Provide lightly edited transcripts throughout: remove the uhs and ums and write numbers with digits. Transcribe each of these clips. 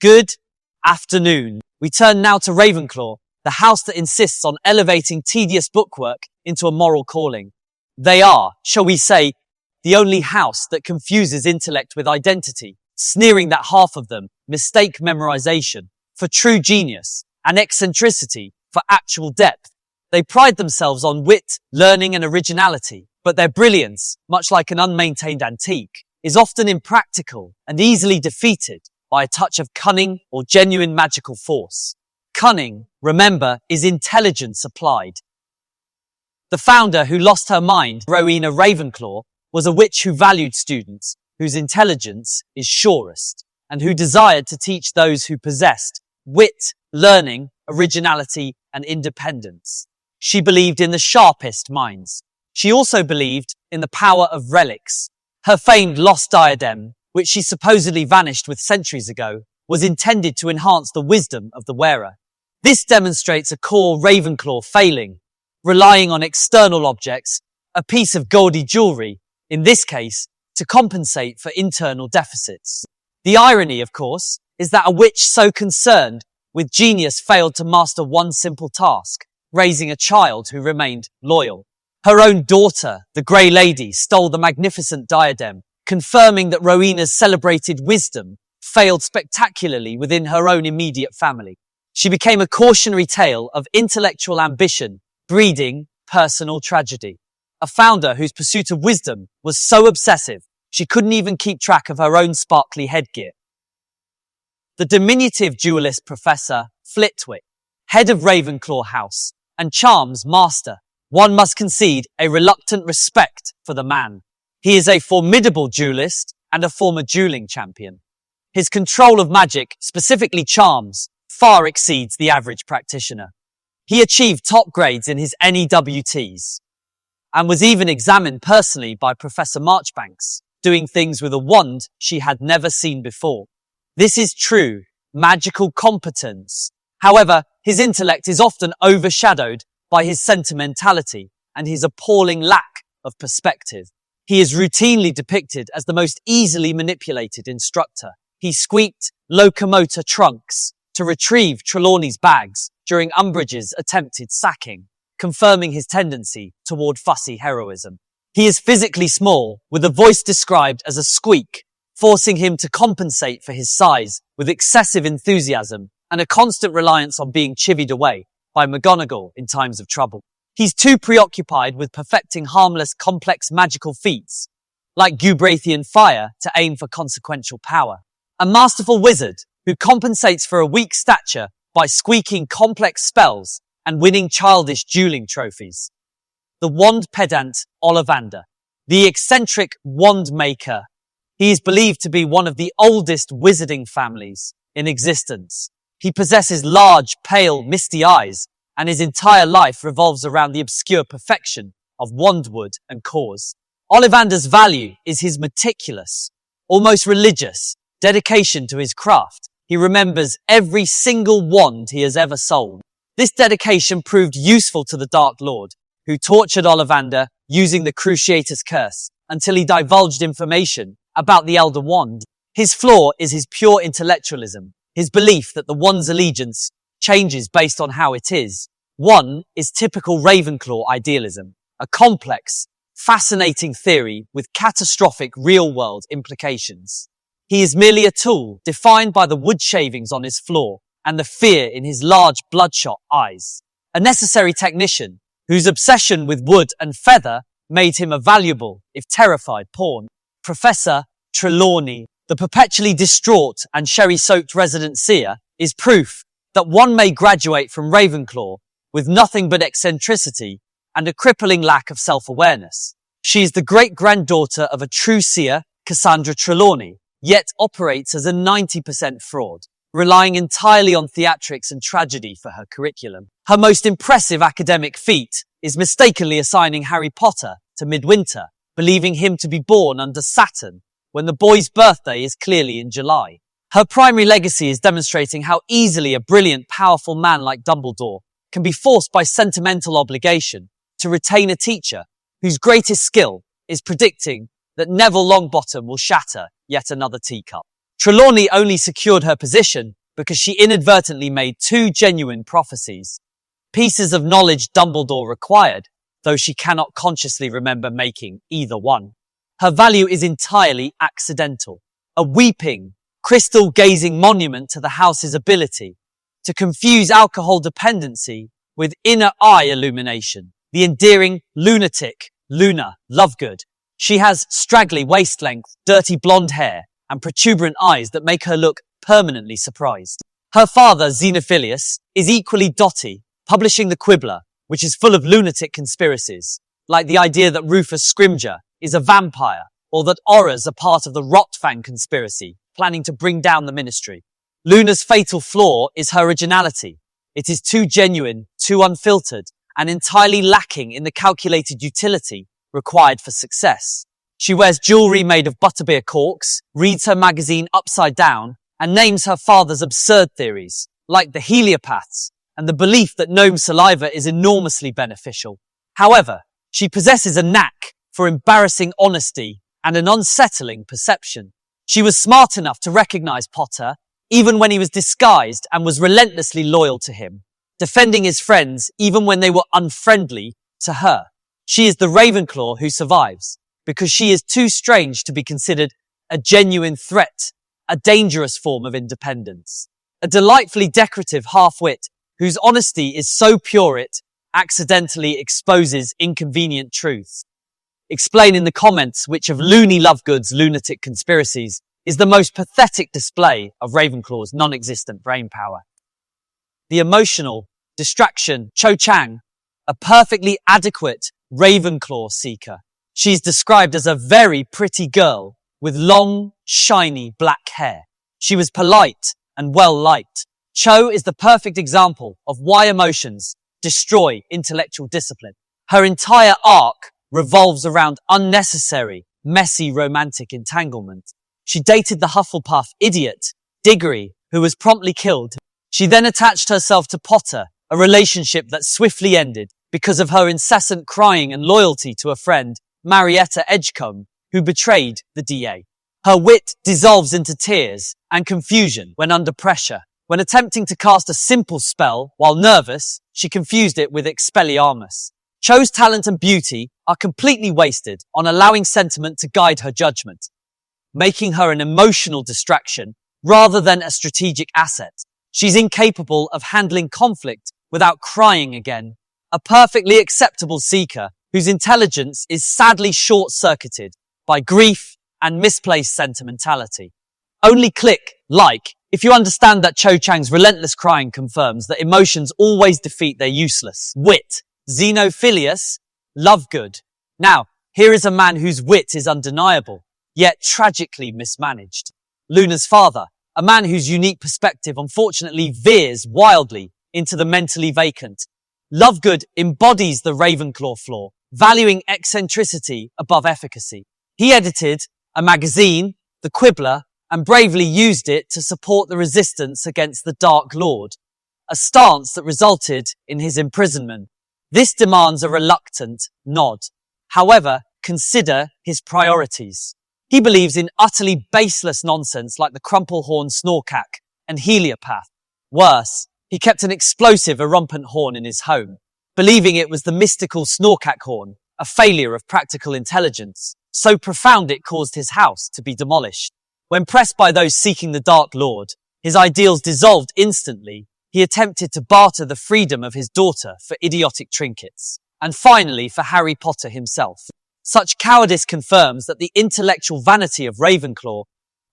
Good afternoon. We turn now to Ravenclaw, the house that insists on elevating tedious bookwork into a moral calling. They are, shall we say, the only house that confuses intellect with identity, sneering that half of them mistake memorization for true genius and eccentricity for actual depth. They pride themselves on wit, learning and originality, but their brilliance, much like an unmaintained antique, is often impractical and easily defeated by a touch of cunning or genuine magical force. Cunning, remember, is intelligence applied. The founder who lost her mind, Rowena Ravenclaw, was a witch who valued students, whose intelligence is surest, and who desired to teach those who possessed wit, learning, originality, and independence. She believed in the sharpest minds. She also believed in the power of relics. Her famed lost diadem, which she supposedly vanished with centuries ago, was intended to enhance the wisdom of the wearer. This demonstrates a core Ravenclaw failing, relying on external objects, a piece of gaudy jewelry, in this case, to compensate for internal deficits. The irony, of course, is that a witch so concerned with genius failed to master one simple task, raising a child who remained loyal. Her own daughter, the Grey Lady, stole the magnificent diadem, confirming that Rowena's celebrated wisdom failed spectacularly within her own immediate family. She became a cautionary tale of intellectual ambition, breeding personal tragedy. A founder whose pursuit of wisdom was so obsessive, she couldn't even keep track of her own sparkly headgear. The diminutive duelist Professor Flitwick, head of Ravenclaw House, and Charm's master, one must concede a reluctant respect for the man. He is a formidable duelist and a former dueling champion. His control of magic, specifically charms, far exceeds the average practitioner. He achieved top grades in his NEWTs and was even examined personally by Professor Marchbanks, doing things with a wand she had never seen before. This is true magical competence. However, his intellect is often overshadowed by his sentimentality and his appalling lack of perspective. He is routinely depicted as the most easily manipulated instructor. He squeaked locomotor trunks to retrieve Trelawney's bags during Umbridge's attempted sacking, confirming his tendency toward fussy heroism. He is physically small, with a voice described as a squeak, forcing him to compensate for his size with excessive enthusiasm and a constant reliance on being chivied away by McGonagall in times of trouble. He's too preoccupied with perfecting harmless, complex magical feats, like Gubrathian fire, to aim for consequential power. A masterful wizard who compensates for a weak stature by squeaking complex spells and winning childish dueling trophies. The wand pedant Ollivander, the eccentric wand maker. He is believed to be one of the oldest wizarding families in existence. He possesses large, pale, misty eyes, and his entire life revolves around the obscure perfection of wandwood and cause. Ollivander's value is his meticulous, almost religious, dedication to his craft. He remembers every single wand he has ever sold. This dedication proved useful to the Dark Lord, who tortured Ollivander using the Cruciatus Curse until he divulged information about the Elder Wand. His flaw is his pure intellectualism, his belief that the wand's allegiance changes based on how it is. One is typical Ravenclaw idealism, a complex, fascinating theory with catastrophic real-world implications. He is merely a tool defined by the wood shavings on his floor and the fear in his large bloodshot eyes. A necessary technician whose obsession with wood and feather made him a valuable, if terrified, pawn. Professor Trelawney, the perpetually distraught and sherry-soaked resident seer, is proof that one may graduate from Ravenclaw with nothing but eccentricity and a crippling lack of self-awareness. She is the great-granddaughter of a true seer, Cassandra Trelawney, yet operates as a 90% fraud, relying entirely on theatrics and tragedy for her curriculum. Her most impressive academic feat is mistakenly assigning Harry Potter to Midwinter, believing him to be born under Saturn, when the boy's birthday is clearly in July. Her primary legacy is demonstrating how easily a brilliant, powerful man like Dumbledore can be forced by sentimental obligation to retain a teacher whose greatest skill is predicting that Neville Longbottom will shatter yet another teacup. Trelawney only secured her position because she inadvertently made two genuine prophecies. Pieces of knowledge Dumbledore required, though she cannot consciously remember making either one. Her value is entirely accidental. A weeping, crystal-gazing monument to the house's ability to confuse alcohol dependency with inner eye illumination. The endearing lunatic, Luna Lovegood. She has straggly waist-length, dirty blonde hair and protuberant eyes that make her look permanently surprised. Her father, Xenophilius, is equally dotty, publishing the Quibbler, which is full of lunatic conspiracies, like the idea that Rufus Scrimgeour is a vampire, or that Aurors are part of the Rotfang conspiracy, planning to bring down the ministry. Luna's fatal flaw is her originality. It is too genuine, too unfiltered, and entirely lacking in the calculated utility required for success. She wears jewellery made of butterbeer corks, reads her magazine upside down, and names her father's absurd theories, like the heliopaths, and the belief that gnome saliva is enormously beneficial. However, she possesses a knack for embarrassing honesty and an unsettling perception. She was smart enough to recognise Pottah, even when he was disguised, and was relentlessly loyal to him, defending his friends even when they were unfriendly to her. She is the Ravenclaw who survives, because she is too strange to be considered a genuine threat, a dangerous form of independence. A delightfully decorative half-wit whose honesty is so pure it accidentally exposes inconvenient truths. Explain in the comments which of Loony Lovegood's lunatic conspiracies is the most pathetic display of Ravenclaw's non-existent brain power. The emotional distraction, Cho Chang, a perfectly adequate Ravenclaw seeker. She's described as a very pretty girl with long, shiny black hair. She was polite and well-liked. Cho is the perfect example of why emotions destroy intellectual discipline. Her entire arc revolves around unnecessary, messy romantic entanglement. She dated the Hufflepuff idiot, Diggory, who was promptly killed. She then attached herself to Potter, a relationship that swiftly ended because of her incessant crying and loyalty to a friend, Marietta Edgecombe, who betrayed the DA. Her wit dissolves into tears and confusion when under pressure. When attempting to cast a simple spell while nervous, she confused it with Expelliarmus. Cho's talent and beauty are completely wasted on allowing sentiment to guide her judgment, making her an emotional distraction rather than a strategic asset. She's incapable of handling conflict without crying again, a perfectly acceptable seeker whose intelligence is sadly short-circuited by grief and misplaced sentimentality. Only click like if you understand that Cho Chang's relentless crying confirms that emotions always defeat their useless wit. Xenophilius Lovegood. Now, here is a man whose wit is undeniable, yet tragically mismanaged. Luna's father, a man whose unique perspective unfortunately veers wildly into the mentally vacant. Lovegood embodies the Ravenclaw flaw, valuing eccentricity above efficacy. He edited a magazine, The Quibbler, and bravely used it to support the resistance against the Dark Lord, a stance that resulted in his imprisonment. This demands a reluctant nod. However, consider his priorities. He believes in utterly baseless nonsense like the crumple-horn snorkack and heliopath. Worse, he kept an explosive irrumpant horn in his home, believing it was the mystical snorkack horn, a failure of practical intelligence, so profound it caused his house to be demolished. When pressed by those seeking the Dark Lord, his ideals dissolved instantly. He attempted to barter the freedom of his daughter for idiotic trinkets, and finally for Harry Potter himself. Such cowardice confirms that the intellectual vanity of Ravenclaw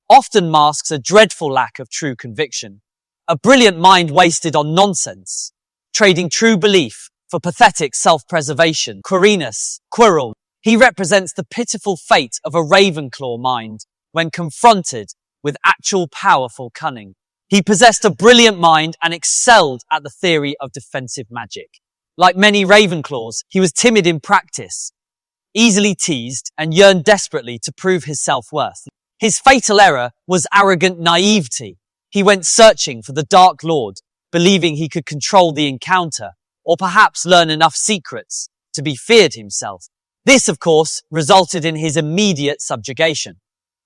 often masks a dreadful lack of true conviction. A brilliant mind wasted on nonsense, trading true belief for pathetic self-preservation. Quirinus Quirrell. He represents the pitiful fate of a Ravenclaw mind when confronted with actual powerful cunning. He possessed a brilliant mind and excelled at the theory of defensive magic. Like many Ravenclaws, he was timid in practice, easily teased, and yearned desperately to prove his self-worth. His fatal error was arrogant naivety. He went searching for the Dark Lord, believing he could control the encounter, or perhaps learn enough secrets to be feared himself. This, of course, resulted in his immediate subjugation.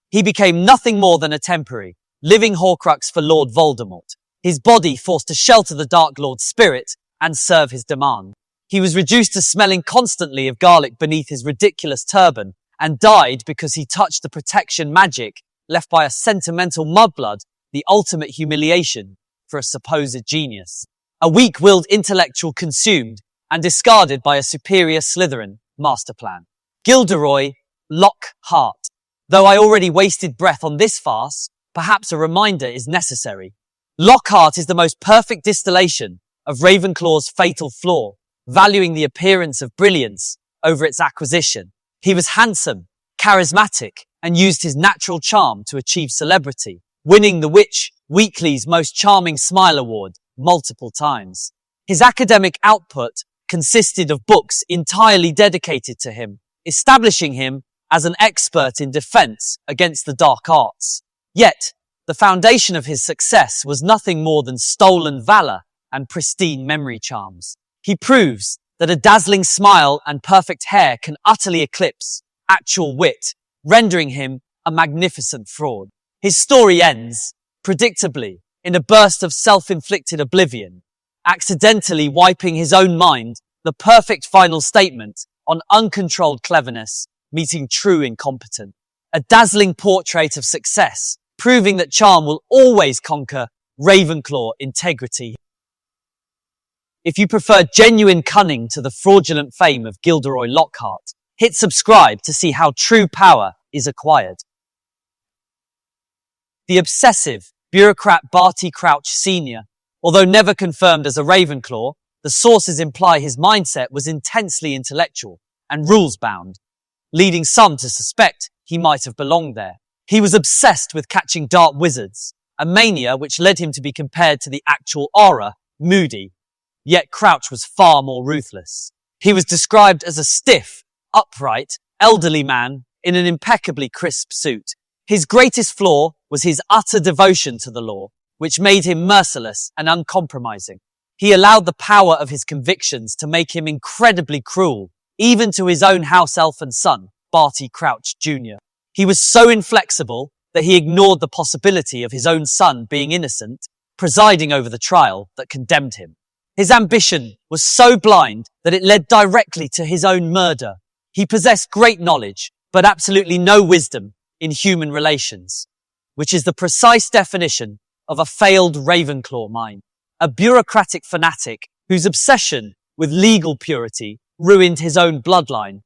He became nothing more than a temporary, living Horcrux for Lord Voldemort, his body forced to shelter the Dark Lord's spirit and serve his demand. He was reduced to smelling constantly of garlic beneath his ridiculous turban and died because he touched the protection magic left by a sentimental mudblood, the ultimate humiliation for a supposed genius. A weak-willed intellectual consumed and discarded by a superior Slytherin master plan. Gilderoy Lockhart. Though I already wasted breath on this farce, perhaps a reminder is necessary. Lockhart is the most perfect distillation of Ravenclaw's fatal flaw, valuing the appearance of brilliance over its acquisition. He was handsome, charismatic, and used his natural charm to achieve celebrity, winning the Witch Weekly's Most Charming Smile Award multiple times. His academic output consisted of books entirely dedicated to him, establishing him as an expert in defense against the dark arts. Yet, the foundation of his success was nothing more than stolen valor and pristine memory charms. He proves that a dazzling smile and perfect hair can utterly eclipse actual wit, rendering him a magnificent fraud. His story ends, predictably, in a burst of self-inflicted oblivion, accidentally wiping his own mind, the perfect final statement on uncontrolled cleverness meeting true incompetence. A dazzling portrait of success, proving that charm will always conquer Ravenclaw integrity. If you prefer genuine cunning to the fraudulent fame of Gilderoy Lockhart, hit subscribe to see how true power is acquired. The obsessive bureaucrat Barty Crouch Sr., although never confirmed as a Ravenclaw, the sources imply his mindset was intensely intellectual and rules-bound, leading some to suspect he might have belonged there. He was obsessed with catching dark wizards, a mania which led him to be compared to the actual Aurora, Moody. Yet Crouch was far more ruthless. He was described as a stiff, upright, elderly man in an impeccably crisp suit. His greatest flaw was his utter devotion to the law, which made him merciless and uncompromising. He allowed the power of his convictions to make him incredibly cruel, even to his own house elf and son, Barty Crouch Jr. He was so inflexible that he ignored the possibility of his own son being innocent, presiding over the trial that condemned him. His ambition was so blind that it led directly to his own murder. He possessed great knowledge, but absolutely no wisdom in human relations, which is the precise definition of a failed Ravenclaw mind. A bureaucratic fanatic whose obsession with legal purity ruined his own bloodline.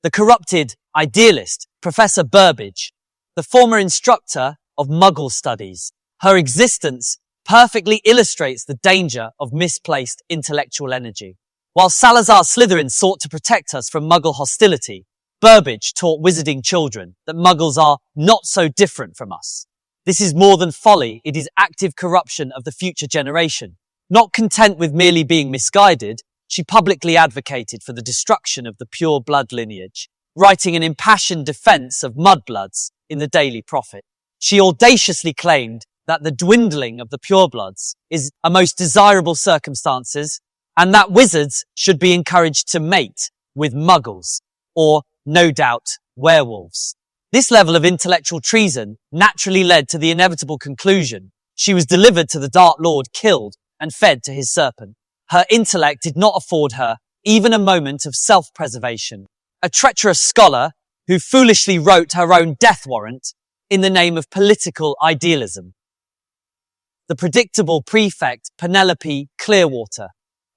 The corrupted idealist, Professor Burbage, the former instructor of Muggle studies. Her existence perfectly illustrates the danger of misplaced intellectual energy. While Salazar Slytherin sought to protect us from Muggle hostility, Burbage taught wizarding children that Muggles are not so different from us. This is more than folly, it is active corruption of the future generation. Not content with merely being misguided, she publicly advocated for the destruction of the pure blood lineage, writing an impassioned defense of mudbloods in the Daily Prophet. She audaciously claimed that the dwindling of the purebloods is a most desirable circumstances and that wizards should be encouraged to mate with muggles, or, no doubt, werewolves. This level of intellectual treason naturally led to the inevitable conclusion she was delivered to the Dark Lord, killed, and fed to his serpent. Her intellect did not afford her even a moment of self-preservation. A treacherous scholar who foolishly wrote her own death warrant in the name of political idealism. The predictable prefect Penelope Clearwater,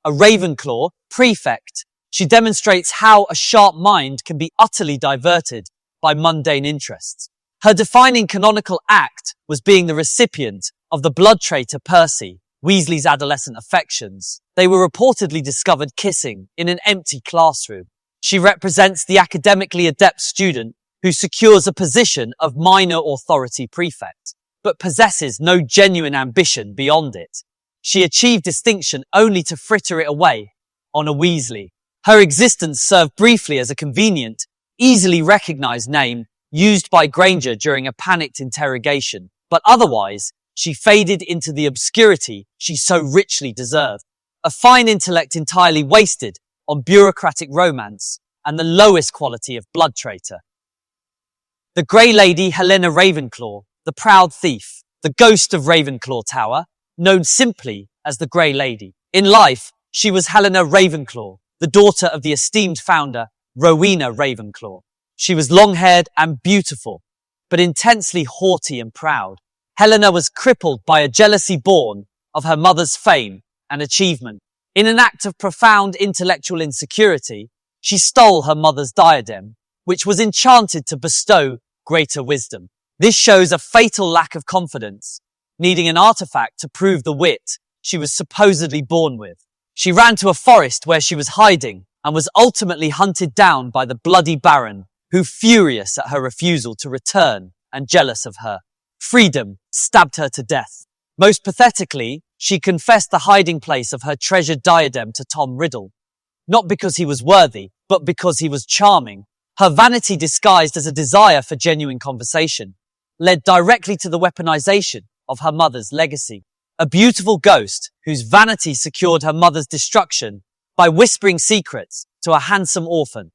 a Ravenclaw prefect. She demonstrates how a sharp mind can be utterly diverted by mundane interests. Her defining canonical act was being the recipient of the blood traitor Percy, Weasley's adolescent affections. They were reportedly discovered kissing in an empty classroom. She represents the academically adept student who secures a position of minor authority prefect, but possesses no genuine ambition beyond it. She achieved distinction only to fritter it away on a Weasley. Her existence served briefly as a convenient, easily recognized name used by Granger during a panicked interrogation, but otherwise, she faded into the obscurity she so richly deserved. A fine intellect entirely wasted on bureaucratic romance and the lowest quality of blood traitor. The Grey Lady Helena Ravenclaw the proud thief, the ghost of Ravenclaw Tower, known simply as the Grey Lady. In life, she was Helena Ravenclaw, the daughter of the esteemed founder, Rowena Ravenclaw. She was long-haired and beautiful, but intensely haughty and proud. Helena was crippled by a jealousy born of her mother's fame and achievement. In an act of profound intellectual insecurity, she stole her mother's diadem, which was enchanted to bestow greater wisdom. This shows a fatal lack of confidence, needing an artifact to prove the wit she was supposedly born with. She ran to a forest where she was hiding and was ultimately hunted down by the bloody Baron, who, furious at her refusal to return and jealous of her freedom, stabbed her to death. Most pathetically, she confessed the hiding place of her treasured diadem to Tom Riddle, not because he was worthy, but because he was charming. Her vanity, disguised as a desire for genuine conversation, led directly to the weaponization of her mother's legacy. A beautiful ghost whose vanity secured her mother's destruction by whispering secrets to a handsome orphan.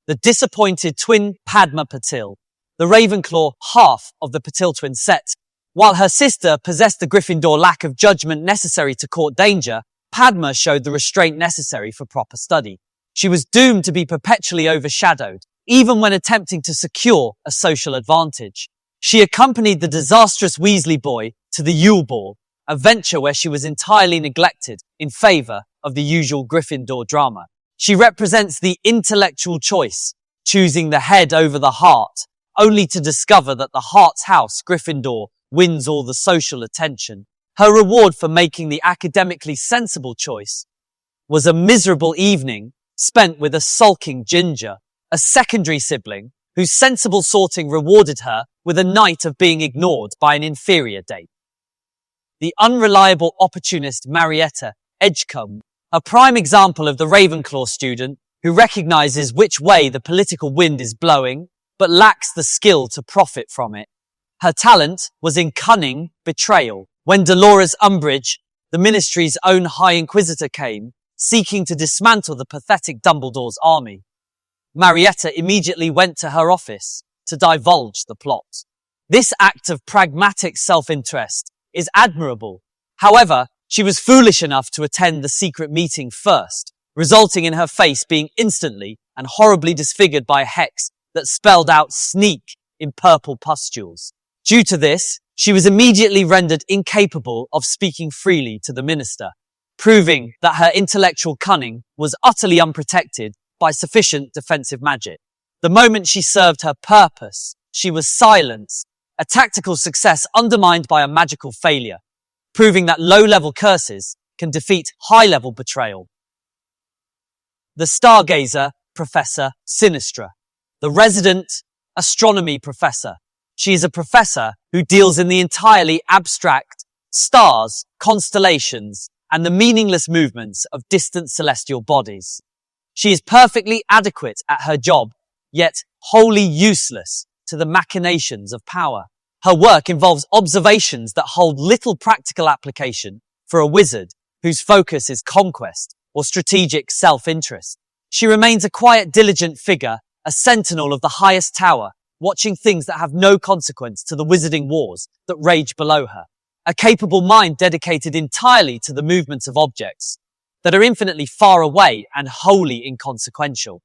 The disappointed twin Padma Patil, the Ravenclaw half of the Patil twin set. While her sister possessed the Gryffindor lack of judgment necessary to court danger, Padma showed the restraint necessary for proper study. She was doomed to be perpetually overshadowed, even when attempting to secure a social advantage. She accompanied the disastrous Weasley boy to the Yule Ball, a venture where she was entirely neglected in favour of the usual Gryffindor drama. She represents the intellectual choice, choosing the head over the heart, only to discover that the heart's house, Gryffindor, wins all the social attention. Her reward for making the academically sensible choice was a miserable evening spent with a sulking Ginger, a secondary sibling whose sensible sorting rewarded her with a night of being ignored by an inferior date. The unreliable opportunist Marietta Edgecombe, a prime example of the Ravenclaw student who recognizes which way the political wind is blowing, but lacks the skill to profit from it. Her talent was in cunning betrayal. When Dolores Umbridge, the Ministry's own High Inquisitor, came, seeking to dismantle the pathetic Dumbledore's army, Marietta immediately went to her office to divulge the plot. This act of pragmatic self-interest is admirable. However, she was foolish enough to attend the secret meeting first, resulting in her face being instantly and horribly disfigured by a hex that spelled out sneak in purple pustules. Due to this, she was immediately rendered incapable of speaking freely to the minister, proving that her intellectual cunning was utterly unprotected by sufficient defensive magic. The moment she served her purpose, she was silenced, a tactical success undermined by a magical failure, proving that low-level curses can defeat high-level betrayal. The stargazer, Professor Sinistra, the resident astronomy professor. She is a professor who deals in the entirely abstract stars, constellations, and the meaningless movements of distant celestial bodies. She is perfectly adequate at her job, yet wholly useless to the machinations of power. Her work involves observations that hold little practical application for a wizard whose focus is conquest or strategic self-interest. She remains a quiet, diligent figure, a sentinel of the highest tower, watching things that have no consequence to the wizarding wars that rage below her. A capable mind dedicated entirely to the movements of objects that are infinitely far away and wholly inconsequential.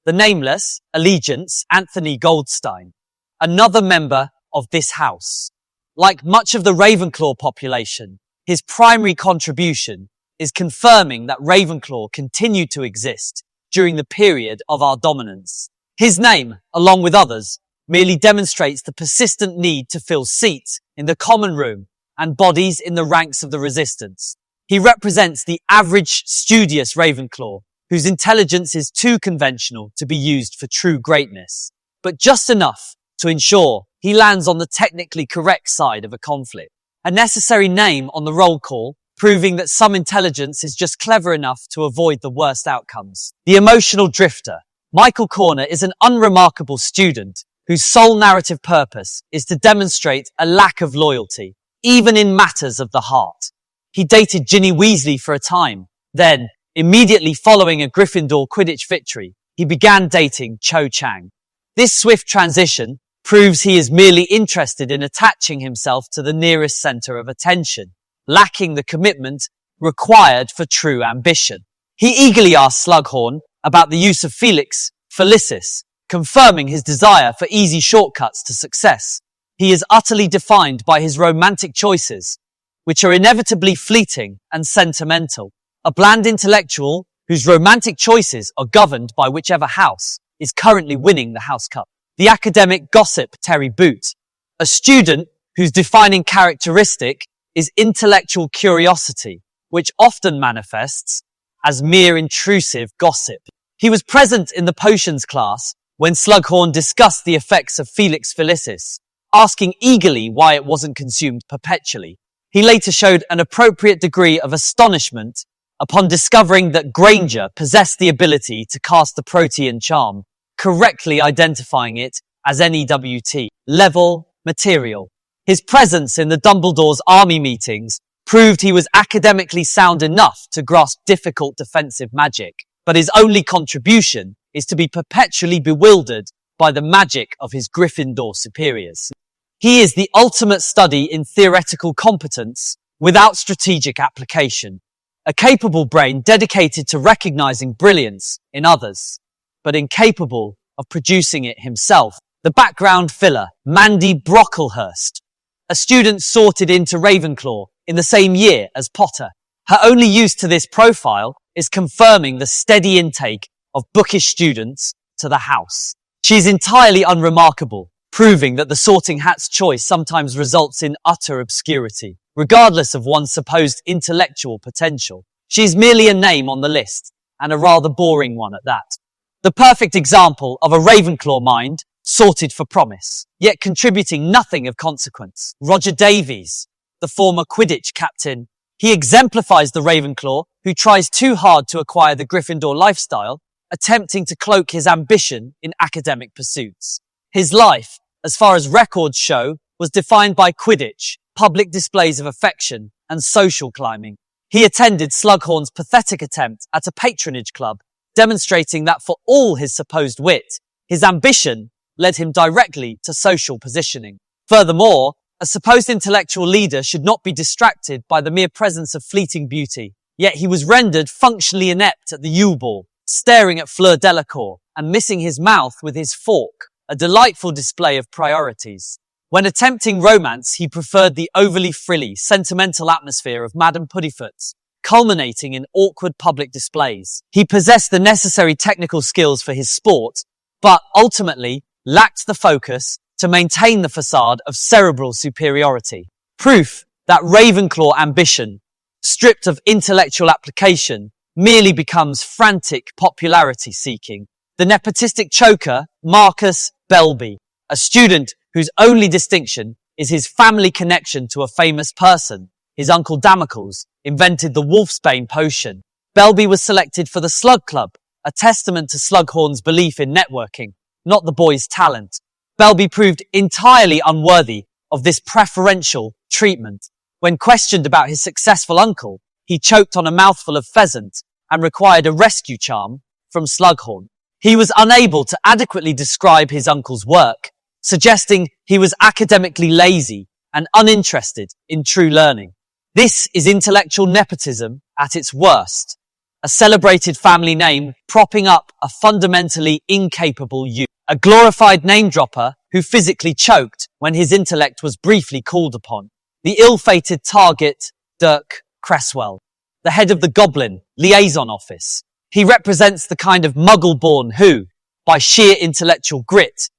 The nameless, Allegiance, Anthony Goldstein, another member of this house. Like much of the Ravenclaw population, his primary contribution is confirming that Ravenclaw continued to exist during the period of our dominance. His name, along with others, merely demonstrates the persistent need to fill seats in the common room and bodies in the ranks of the resistance. He represents the average studious Ravenclaw, whose intelligence is too conventional to be used for true greatness, but just enough to ensure he lands on the technically correct side of a conflict. A necessary name on the roll call, proving that some intelligence is just clever enough to avoid the worst outcomes. The emotional drifter. Michael Corner is an unremarkable student whose sole narrative purpose is to demonstrate a lack of loyalty, even in matters of the heart. He dated Ginny Weasley for a time. Then, immediately following a Gryffindor Quidditch victory, he began dating Cho Chang. This swift transition proves he is merely interested in attaching himself to the nearest centre of attention, lacking the commitment required for true ambition. He eagerly asks Slughorn about the use of Felix Felicis, confirming his desire for easy shortcuts to success. He is utterly defined by his romantic choices, which are inevitably fleeting and sentimental. A bland intellectual whose romantic choices are governed by whichever house is currently winning the House Cup. The academic gossip Terry Boot, a student whose defining characteristic is intellectual curiosity, which often manifests as mere intrusive gossip. He was present in the potions class when Slughorn discussed the effects of Felix Felicis, asking eagerly why it wasn't consumed perpetually. He later showed an appropriate degree of astonishment upon discovering that Granger possessed the ability to cast the Protean charm, correctly identifying it as NEWT, level material. His presence in the Dumbledore's army meetings proved he was academically sound enough to grasp difficult defensive magic, but his only contribution is to be perpetually bewildered by the magic of his Gryffindor superiors. He is the ultimate study in theoretical competence without strategic application, a capable brain dedicated to recognizing brilliance in others, but incapable of producing it himself. The background filler, Mandy Brocklehurst, a student sorted into Ravenclaw in the same year as Potter. Her only use to this profile is confirming the steady intake of bookish students to the house. She is entirely unremarkable, proving that the sorting hat's choice sometimes results in utter obscurity, regardless of one's supposed intellectual potential. She is merely a name on the list, and a rather boring one at that. The perfect example of a Ravenclaw mind sorted for promise, yet contributing nothing of consequence. Roger Davies, the former Quidditch captain. He exemplifies the Ravenclaw who tries too hard to acquire the Gryffindor lifestyle, attempting to cloak his ambition in academic pursuits. His life, as far as records show, was defined by Quidditch, public displays of affection, and social climbing. He attended Slughorn's pathetic attempt at a patronage club, demonstrating that for all his supposed wit, his ambition led him directly to social positioning. Furthermore, a supposed intellectual leader should not be distracted by the mere presence of fleeting beauty. Yet he was rendered functionally inept at the Yule Ball, staring at Fleur Delacour and missing his mouth with his fork, a delightful display of priorities. When attempting romance, he preferred the overly frilly, sentimental atmosphere of Madame Puddifoot's, culminating in awkward public displays. He possessed the necessary technical skills for his sport, but ultimately lacked the focus to maintain the facade of cerebral superiority. Proof that Ravenclaw ambition, stripped of intellectual application, merely becomes frantic popularity seeking. The nepotistic choker, Marcus Belby, a student whose only distinction is his family connection to a famous person, his uncle Damocles, invented the Wolfsbane potion. Belby was selected for the Slug Club, a testament to Slughorn's belief in networking, not the boy's talent. Belby proved entirely unworthy of this preferential treatment. When questioned about his successful uncle, he choked on a mouthful of pheasant and required a rescue charm from Slughorn. He was unable to adequately describe his uncle's work, suggesting he was academically lazy and uninterested in true learning. This is intellectual nepotism at its worst, a celebrated family name propping up a fundamentally incapable youth, a glorified name-dropper who physically choked when his intellect was briefly called upon. The ill-fated target, Dirk Cresswell, the head of the Goblin Liaison Office. He represents the kind of muggle-born who, by sheer intellectual grit,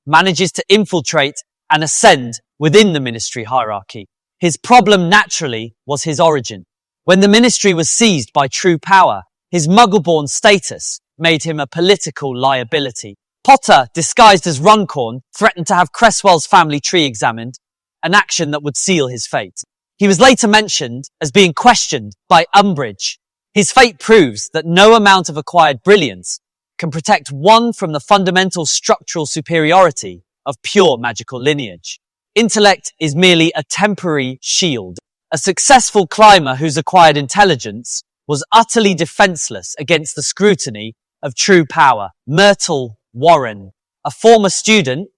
manages to infiltrate and ascend within the ministry hierarchy. His problem naturally was his origin. When the ministry was seized by true power, his muggle-born status made him a political liability. Potter, disguised as Runcorn, threatened to have Cresswell's family tree examined, an action that would seal his fate. He was later mentioned as being questioned by Umbridge. His fate proves that no amount of acquired brilliance can protect one from the fundamental structural superiority of pure magical lineage. Intellect is merely a temporary shield. A successful climber whose acquired intelligence was utterly defenseless against the scrutiny of true power. Myrtle Warren, a former student,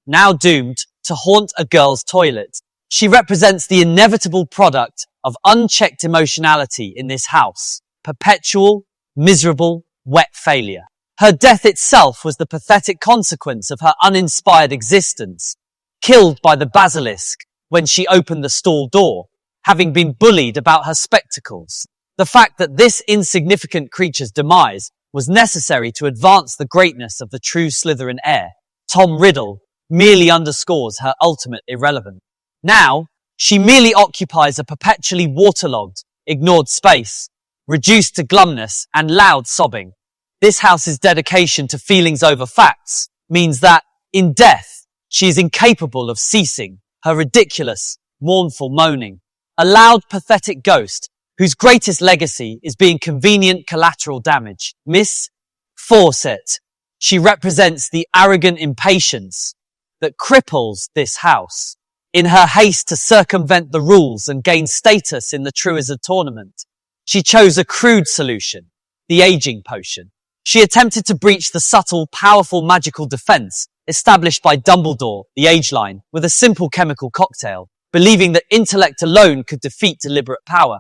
now doomed to haunt a girl's toilet. She represents the inevitable product of unchecked emotionality in this house. Perpetual, miserable, wet failure. Her death itself was the pathetic consequence of her uninspired existence, killed by the basilisk when she opened the stall door, having been bullied about her spectacles. The fact that this insignificant creature's demise was necessary to advance the greatness of the true Slytherin heir, Tom Riddle, merely underscores her ultimate irrelevance. Now, she merely occupies a perpetually waterlogged, ignored space, reduced to glumness and loud sobbing. This house's dedication to feelings over facts means that, in death, she is incapable of ceasing her ridiculous, mournful moaning. A loud, pathetic ghost whose greatest legacy is being convenient collateral damage. Miss Fawcett. She represents the arrogant impatience that cripples this house. In her haste to circumvent the rules and gain status in the Truizard tournament, she chose a crude solution, the aging potion. She attempted to breach the subtle, powerful magical defense established by Dumbledore, the age line, with a simple chemical cocktail, believing that intellect alone could defeat deliberate power.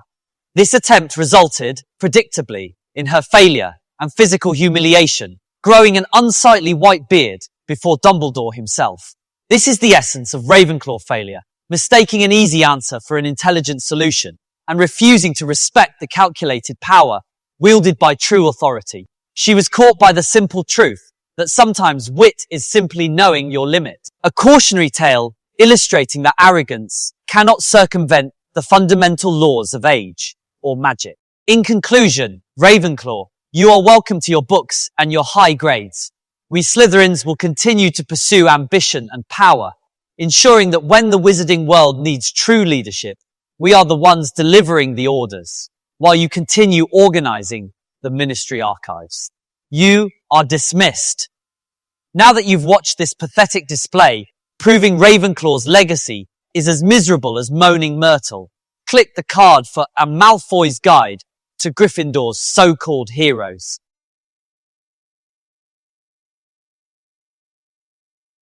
This attempt resulted, predictably, in her failure and physical humiliation, growing an unsightly white beard before Dumbledore himself. This is the essence of Ravenclaw failure, mistaking an easy answer for an intelligent solution and refusing to respect the calculated power wielded by true authority. She was caught by the simple truth that sometimes wit is simply knowing your limit. A cautionary tale illustrating that arrogance cannot circumvent the fundamental laws of age or magic. In conclusion, Ravenclaw, you are welcome to your books and your high grades. We Slytherins will continue to pursue ambition and power, ensuring that when the wizarding world needs true leadership, we are the ones delivering the orders, while you continue organizing the Ministry archives. You are dismissed. Now that you've watched this pathetic display, proving Ravenclaw's legacy is as miserable as moaning Myrtle, click the card for A Malfoy's Guide to Gryffindor's So-Called Heroes.